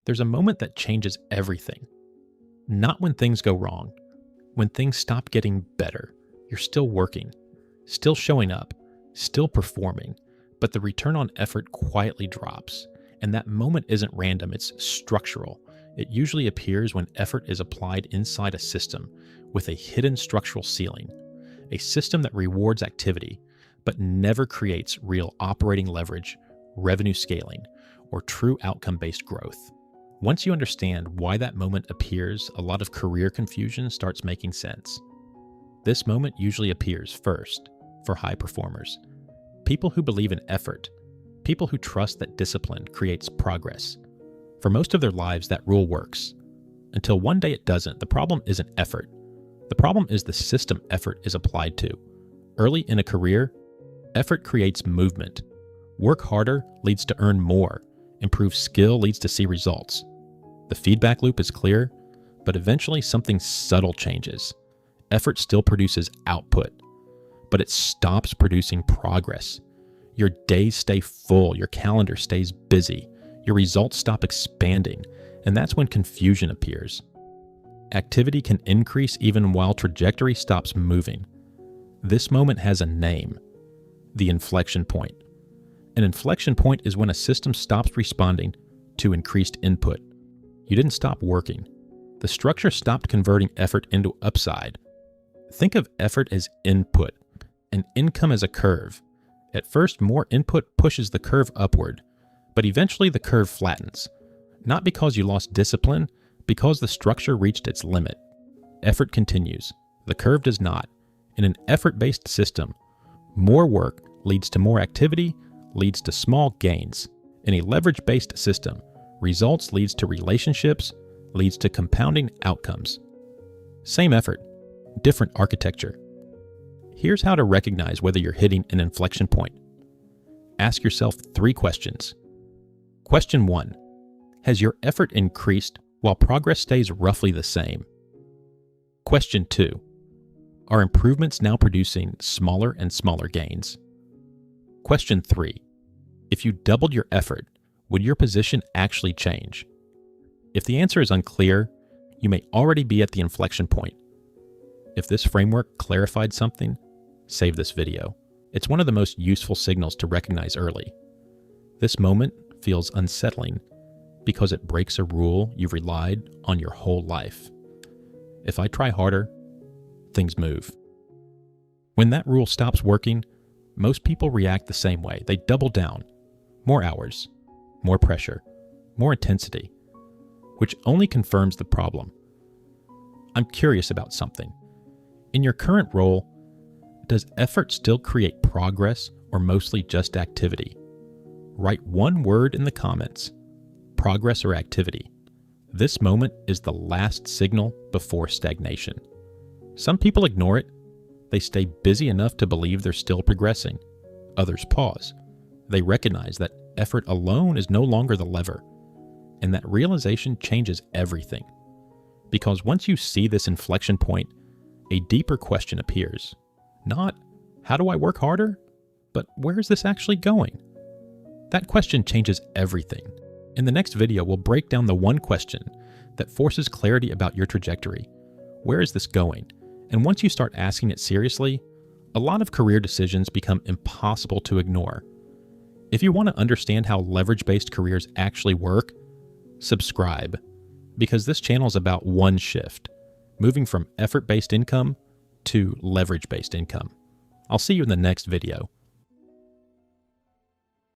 There's a moment that changes everything. Not when things go wrong, when things stop getting better. You're still working, still showing up, still performing, but the return on effort quietly drops. And that moment isn't random, it's structural. It usually appears when effort is applied inside a system with a hidden structural ceiling, a system that rewards activity, but never creates real operating leverage, revenue scaling, or true outcome-based growth. Once you understand why that moment appears, a lot of career confusion starts making sense. This moment usually appears first for high performers, people who believe in effort, people who trust that discipline creates progress. For most of their lives, that rule works. Until one day it doesn't. The problem isn't effort. The problem is the system effort is applied to. Early in a career, effort creates movement. Work harder leads to earn more. Improve skill leads to see results. The feedback loop is clear, but eventually something subtle changes. Effort still produces output, but it stops producing progress. Your days stay full, your calendar stays busy, your results stop expanding, and that's when confusion appears. Activity can increase even while trajectory stops moving. This moment has a name: the inflection point. An inflection point is when a system stops responding to increased input. You didn't stop working. The structure stopped converting effort into upside. Think of effort as input and income as a curve. At first, more input pushes the curve upward, but eventually the curve flattens. Not because you lost discipline, because the structure reached its limit. Effort continues. The curve does not. In an effort-based system, more work leads to more activity, leads to small gains. In a leverage-based system, results leads to relationships, leads to compounding outcomes. Same effort, different architecture. Here's how to recognize whether you're hitting an inflection point. Ask yourself 3 questions. Question 1. Has your effort increased while progress stays roughly the same? Question 2. Are improvements now producing smaller and smaller gains? Question 3. If you doubled your effort, would your position actually change? If the answer is unclear, you may already be at the inflection point. If this framework clarified something, save this video. It's one of the most useful signals to recognize early. This moment feels unsettling because it breaks a rule you've relied on your whole life. If I try harder, things move. When that rule stops working, most people react the same way. They double down. More hours, more pressure, more intensity, which only confirms the problem. I'm curious about something. In your current role, does effort still create progress or mostly just activity? Write one word in the comments: progress or activity. This moment is the last signal before stagnation. Some people ignore it. They stay busy enough to believe they're still progressing. Others pause. They recognize that effort alone is no longer the lever, and that realization changes everything. Because once you see this inflection point, a deeper question appears. Not, how do I work harder? But where is this actually going? That question changes everything. In the next video, we'll break down the one question that forces clarity about your trajectory. Where is this going? And once you start asking it seriously, a lot of career decisions become impossible to ignore. If you want to understand how leverage-based careers actually work, subscribe, because this channel is about one shift, moving from effort-based income to leverage-based income. I'll see you in the next video.